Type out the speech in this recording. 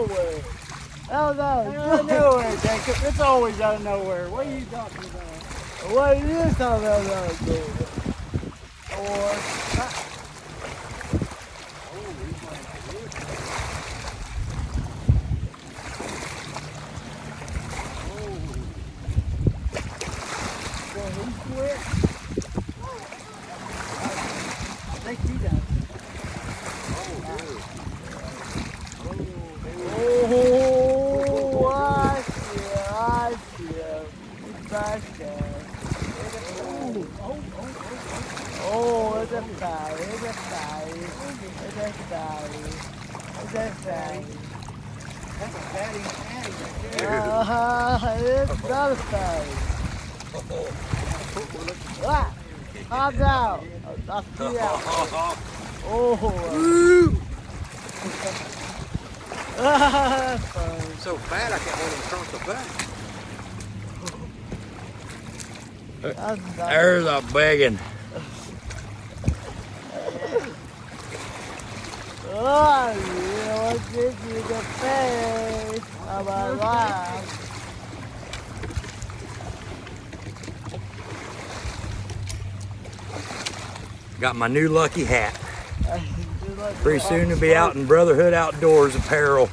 nowhere. Oh no. Out of nowhere, Jacob. It's always out of nowhere. What are you talking about? What are you talking about? Or I think he does. oh, I see him. He's back there. Oh, it's a fatty, it's a fatty, it's a fatty, it's a fatty. That's a fatty right there. It's not a fatty. Ah, calm down. I'll see you out. Oh. That's funny. So fat I can't hold him across the back. That's nice. There's a biggin. Oh, you want to give you the face of my life. Got my new lucky hat. Pretty soon to be out in Brotherhood Outdoors apparel.